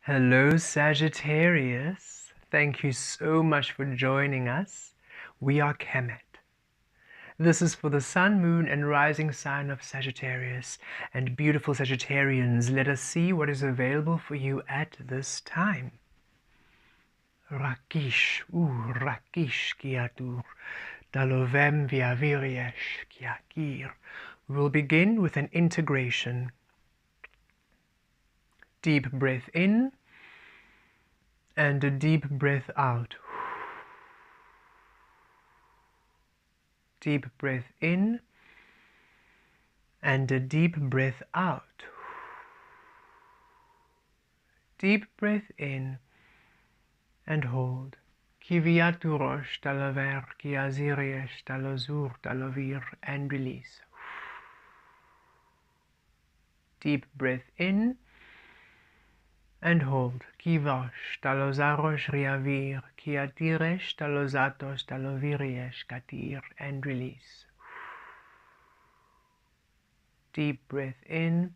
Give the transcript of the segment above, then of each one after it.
Hello, Sagittarius. Thank you so much for joining us. We are Kemet. This is for the Sun, Moon, and Rising sign of Sagittarius. And beautiful Sagittarians, let us see what is available for you at this time. Rakish, Rakish kiatur, dalovem via viriesh kiakir. We'll begin with an integration. Deep breath in and a deep breath out. Deep breath in and a deep breath out. Deep breath in and hold. Kiviaturosh talaver, kiaziriesh talozur talovir, and release. Deep breath in and hold. Kivosh talozarosh riavir, kiatiresh talozatos taloviriesh katir, and release. Deep breath in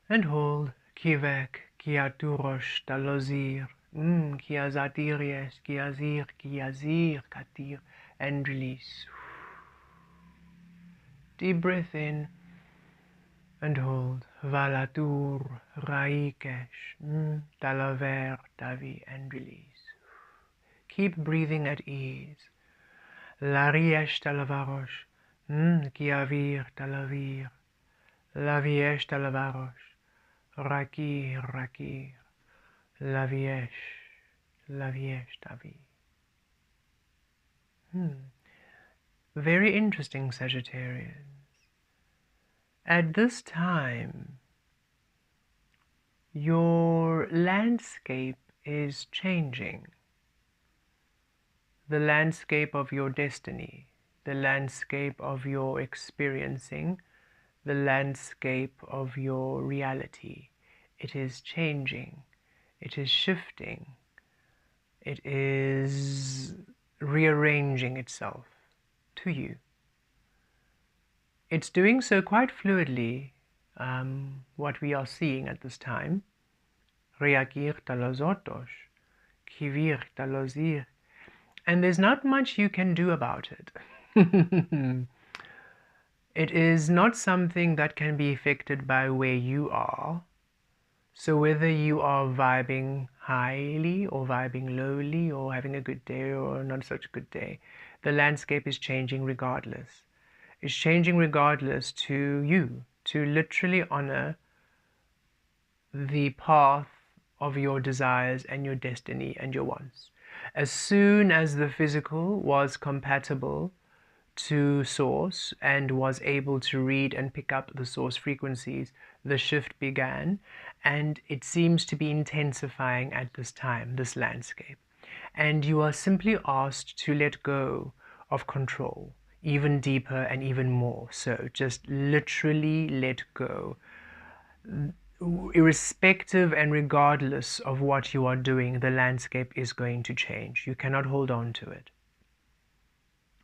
and hold. Kivek, kiaturosh talozir, kiazatiries, kiazir, katir, and release. Deep breath in and hold. Valatur, raikesh, talaver, tavi, and release. Keep breathing at ease. Lariesh talavarosh, kiavir, talavir, laviesh talavarosh, rakir, laviesh tavi. Very interesting, Sagittarius. At this time, your landscape is changing. The landscape of your destiny, the landscape of your experiencing, the landscape of your reality. It is changing. It is shifting. It is rearranging itself to you. It's doing so quite fluidly, what we are seeing at this time. Reagir talozotos, kivir talozir. And there's not much you can do about it. It is not something that can be affected by where you are. So whether you are vibing highly or vibing lowly or having a good day or not such a good day, the landscape is changing regardless. It's changing regardless to you, to literally honor the path of your desires and your destiny and your wants. As soon as the physical was compatible to source and was able to read and pick up the source frequencies, the shift began, and it seems to be intensifying at this time, this landscape. And you are simply asked to let go of control, even deeper and even more so. Just literally let go. Irrespective and regardless of what you are doing, the landscape is going to change. You cannot hold on to it.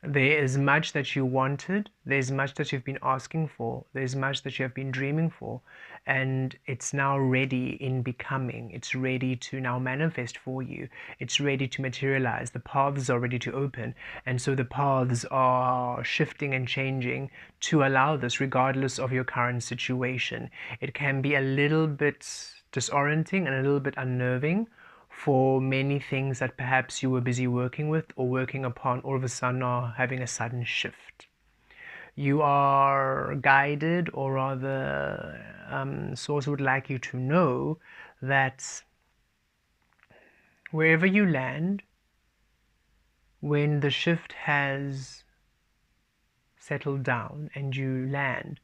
There is much that you wanted, there's much that you've been asking for, there's much that you have been dreaming for, and it's now ready in becoming. It's ready to now manifest for you. It's ready to materialize. The paths are ready to open, and so the paths are shifting and changing to allow this, regardless of your current situation. It can be a little bit disorienting and a little bit unnerving for many things that perhaps you were busy working with or working upon, all of a sudden are having a sudden shift. You are guided, or rather Source would like you to know that wherever you land, when the shift has settled down and you land,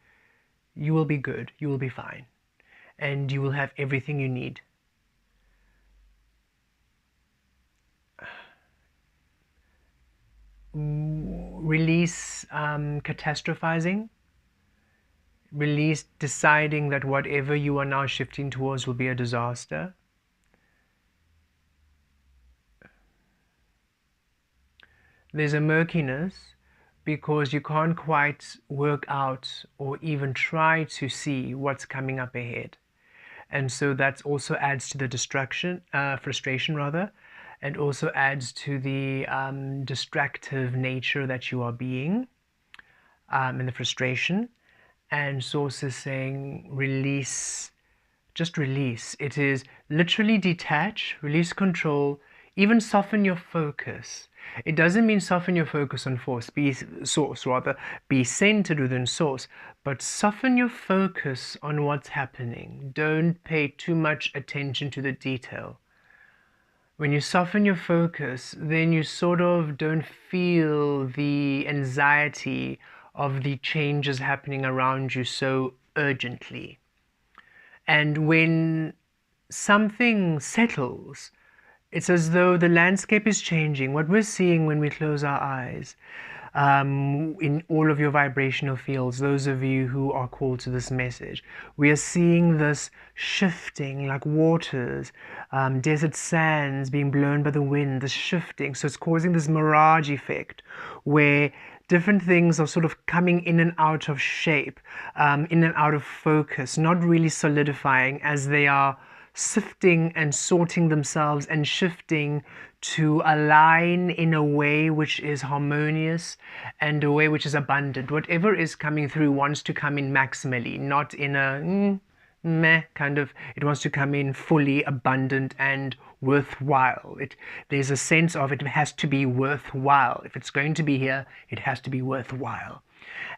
you will be good, you will be fine, and you will have everything you need. Release catastrophizing, release deciding that whatever you are now shifting towards will be a disaster. There's a murkiness because you can't quite work out or even try to see what's coming up ahead. And so that also adds to the frustration rather, and also adds to the distractive nature that you are being, and the frustration. And Source is saying release, just release. It is literally detach, release control, even soften your focus. It doesn't mean soften your focus on source, rather be centered within source, but soften your focus on what's happening. Don't pay too much attention to the detail. When you soften your focus, then you sort of don't feel the anxiety of the changes happening around you so urgently. And when something settles, it's as though the landscape is changing. What we're seeing when we close our eyes, in all of your vibrational fields, those of you who are called to this message, we are seeing this shifting like waters, desert sands being blown by the wind, this shifting. So it's causing this mirage effect where different things are sort of coming in and out of shape, in and out of focus, not really solidifying, as they are sifting and sorting themselves and shifting to align in a way which is harmonious and a way which is abundant. Whatever is coming through wants to come in maximally, not in a meh kind of. It wants to come in fully abundant and worthwhile. There's a sense of it has to be worthwhile. If it's going to be here, it has to be worthwhile.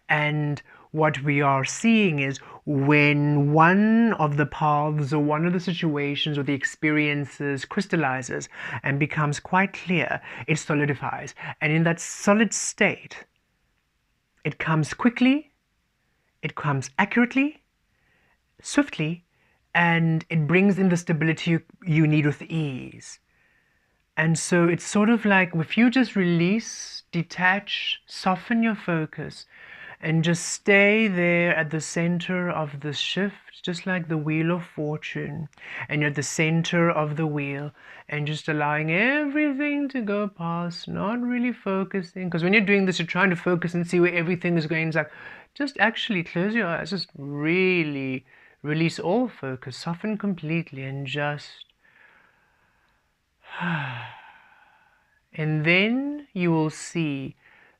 And what we are seeing is when one of the paths or one of the situations or the experiences crystallizes and becomes quite clear, it solidifies. And in that solid state, it comes quickly, it comes accurately, swiftly, and it brings in the stability you need with ease. And so it's sort of like if you just release, detach, soften your focus, and just stay there at the center of the shift, just like the wheel of fortune. And you're at the center of the wheel and just allowing everything to go past, not really focusing. Because when you're doing this, you're trying to focus and see where everything is going. It's like, just actually close your eyes, just really release all focus, soften completely, and just and then you will see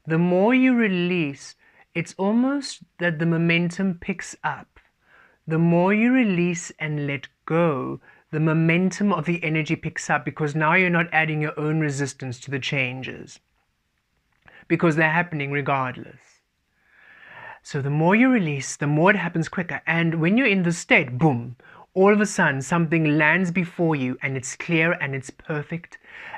the more you release, it's almost that the momentum picks up. The more you release and let go, the momentum of the energy picks up, because now you're not adding your own resistance to the changes, because they're happening regardless. So the more you release, the more it happens quicker. And when you're in this state, boom, all of a sudden something lands before you and it's clear and it's perfect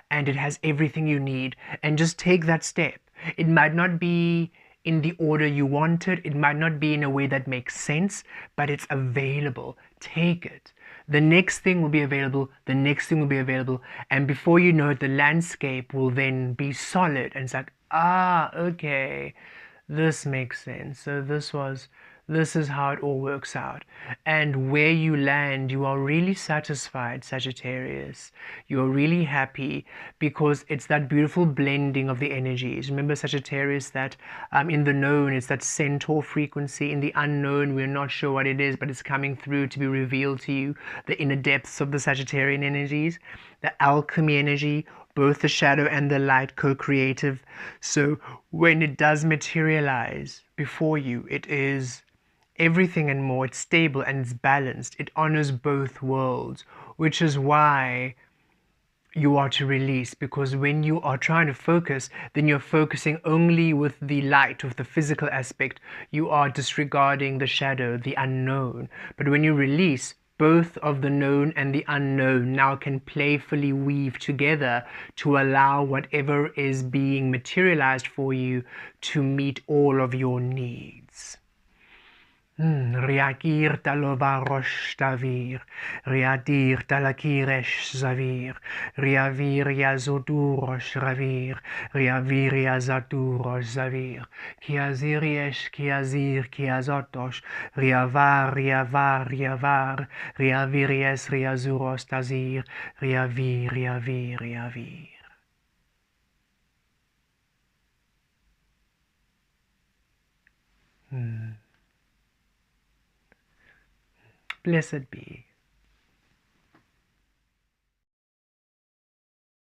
and it has everything you need. And just take that step. It might not be in the order you wanted, it might not be in a way that makes sense, but it's available. Take it. The next thing will be available, the next thing will be available, and before you know it, the landscape will then be solid, and it's like, okay, this makes sense. So this is how it all works out. And where you land, you are really satisfied, Sagittarius. You're really happy because it's that beautiful blending of the energies. Remember, Sagittarius, that in the known, it's that centaur frequency. In the unknown, we're not sure what it is, but it's coming through to be revealed to you. The inner depths of the Sagittarian energies, the alchemy energy, both the shadow and the light co-creative. So when it does materialize before you, it is everything and more. It's stable and it's balanced. It honors both worlds, which is why you are to release, because when you are trying to focus, then you're focusing only with the light, with the physical aspect. You are disregarding the shadow, the unknown. But when you release, both of the known and the unknown now can playfully weave together to allow whatever is being materialized for you to meet all of your needs. Riakir talovarosh tavir, riadir talakiresh zavir, riavir yazodurosh ravir, riavir yazaturosh zavir, kiaziriesh kiazir kiazotosh, riavar riavar riavar, riaviries riazuros tazir, riavir riavir riavir. Blessed be.